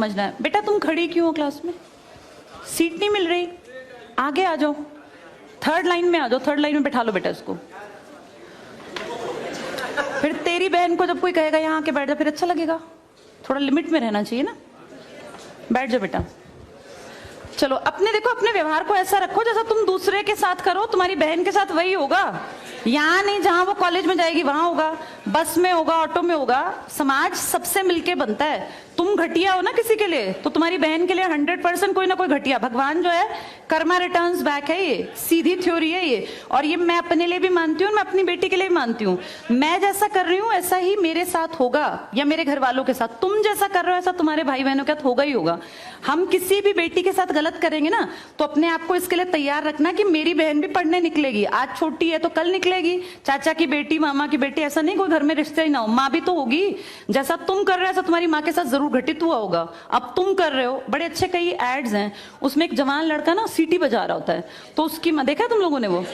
समझना है। बेटा तुम खड़ी क्यों हो क्लास में? सीट नहीं मिल रही, आगे आ जाओ, थर्ड लाइन में आ जाओ, थर्ड लाइन में बैठा लो बेटा इसको। फिर तेरी बहन को जब कोई कहेगा यहाँ आके बैठ जा, फिर अच्छा लगेगा? थोड़ा लिमिट में रहना चाहिए ना। बैठ जाओ बेटा। चलो अपने देखो, अपने व्यवहार को ऐसा रखो जैसा तुम दूसरे के साथ करो, तुम्हारी बहन के साथ वही होगा। यहाँ नहीं, जहां वो कॉलेज में जाएगी वहां होगा, बस में होगा, ऑटो में होगा। समाज सबसे मिलके बनता है। तुम घटिया हो ना किसी के लिए, तो तुम्हारी बहन के लिए 100% कोई ना कोई घटिया। भगवान जो है कर्मा रिटर्न्स बैक है, ये सीधी थ्योरी है ये। और ये मैं अपने लिए भी मानती हूँ, मैं अपनी बेटी के लिए भी मानती हूँ। मैं जैसा कर रही हूँ ऐसा ही मेरे साथ होगा, या मेरे घर वालों के साथ। तुम जैसा कर रहे हो ऐसा तुम्हारे भाई बहनों के साथ होगा ही होगा। हम किसी भी बेटी के साथ गलत करेंगे ना, तो अपने आप को इसके लिए तैयार रखना कि मेरी बहन भी पढ़ने निकलेगी। आज छोटी है तो कल निकलेगी। चाचा की बेटी, मामा की बेटी, ऐसा नहीं कोई घर में रिश्ते ही ना हो, माँ भी तो होगी। जैसा तुम कर रहे हो ऐसा तुम्हारी माँ के साथ जरूर घटित हुआ होगा। अब तुम कर रहे हो। बड़े अच्छे कई एड्स हैं, उसमें एक जवान लड़का ना सीटी बजा रहा होता है, तो उसकी माँ, देखा तुम लोगों ने वो,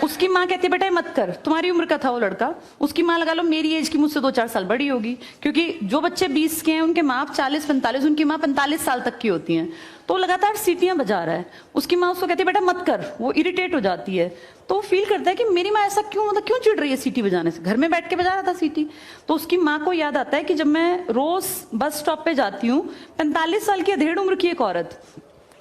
उसकी माँ कहती है बेटा मत कर। तुम्हारी उम्र का था वो लड़का, उसकी माँ लगा लो मेरी एज की, मुझसे 2-4 साल बड़ी होगी, क्योंकि जो बच्चे 20 के हैं उनके माँ 40-45, उनकी माँ 45 साल तक की होती हैं। तो लगातार सीटियां बजा रहा है, उसकी माँ उसको कहती है बेटा मत कर। वो इरिटेट हो जाती है, तो फील करता है कि मेरी माँ ऐसा क्यों, मतलब क्यों चिढ़ रही है सीटी बजाने से, घर में बैठ के बजा रहा था सीटी। तो उसकी माँ को याद आता है कि जब मैं रोज बस स्टॉप पे जाती हूँ, 45 साल की अधेड़ उम्र की एक औरत,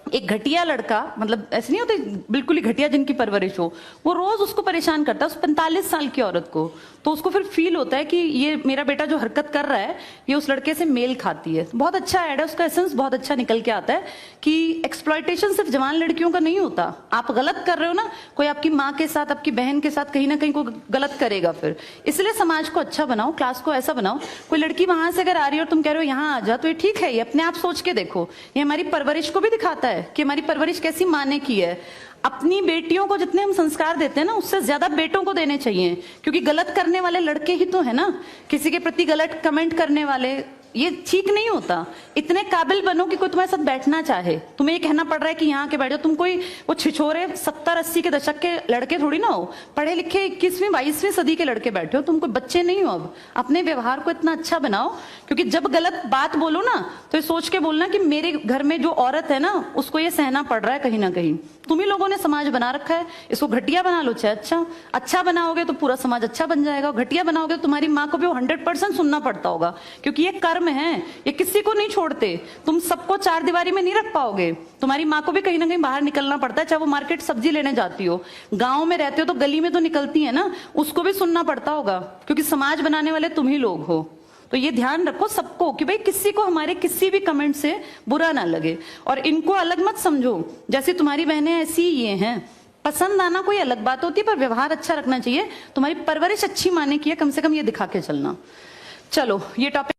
एक घटिया लड़का, मतलब ऐसे नहीं होते बिल्कुल ही घटिया जिनकी परवरिश हो, वो रोज उसको परेशान करता है, उस 45 साल की औरत को। तो उसको फिर फील होता है कि ये मेरा बेटा जो हरकत कर रहा है ये उस लड़के से मेल खाती है। बहुत अच्छा ऐड है, उसका एसेंस बहुत अच्छा निकल के आता है कि एक्सप्लॉयटेशन सिर्फ जवान लड़कियों का नहीं होता। आप गलत कर रहे हो ना, कोई आपकी माँ के साथ, आपकी बहन के साथ कहीं ना कहीं कोई गलत करेगा फिर। इसलिए समाज को अच्छा बनाओ, क्लास को ऐसा बनाओ, कोई लड़की वहां से अगर आ रही है और तुम कह रहे हो यहाँ आ जा, तो ये ठीक है। ये अपने आप सोच के देखो, ये हमारी परवरिश को भी दिखाता है कि हमारी परवरिश कैसी माँ ने की है। अपनी बेटियों को जितने हम संस्कार देते हैं ना, उससे ज्यादा बेटों को देने चाहिए, क्योंकि गलत करने वाले लड़के ही तो है ना, किसी के प्रति गलत कमेंट करने वाले। ये ठीक नहीं होता। इतने काबिल बनो कि कोई तुम्हारे साथ बैठना चाहे। तुम्हें ये कहना पड़ रहा है कि यहाँ के बैठ जाओ, तुम कोई वो छिछोरे 70-80 के दशक के लड़के थोड़ी ना हो, पढ़े लिखे 21वीं-22वीं सदी के लड़के बैठे हो। तुम कोई बच्चे नहीं हो। अब अपने व्यवहार को इतना अच्छा बनाओ, क्योंकि जब गलत बात बोलो ना तो ये सोच के बोलना कि मेरे घर में जो औरत है ना उसको ये सहना पड़ रहा है कहीं ना कहीं। तुम ही लोगों ने समाज बना रखा है, इसको घटिया बना लो चाहे अच्छा बनाओगे तो पूरा समाज अच्छा बन जाएगा। घटिया बनाओगे तो तुम्हारी माँ को भी 100% सुनना पड़ता होगा, क्योंकि ये कर्म है, ये किसी को नहीं छोड़ते। तुम सबको चार दीवारी में नहीं रख पाओगे, तुम्हारी माँ को भी कहीं ना कहीं बाहर निकलना पड़ता है। चाहे वो मार्केट सब्जी लेने जाती हो, गांव में रहते हो तो गली में तो निकलती है ना, उसको भी सुनना पड़ता होगा, क्योंकि समाज बनाने वाले तुम ही लोग हो। तो ये ध्यान रखो सबको कि भाई किसी को हमारे किसी भी कमेंट से बुरा ना लगे, और इनको अलग मत समझो। जैसे तुम्हारी बहनें ऐसी ये हैं, पसंद आना कोई अलग बात होती है, पर व्यवहार अच्छा रखना चाहिए। तुम्हारी परवरिश अच्छी माने की है, कम से कम ये दिखा के चलना। चलो ये टॉपिक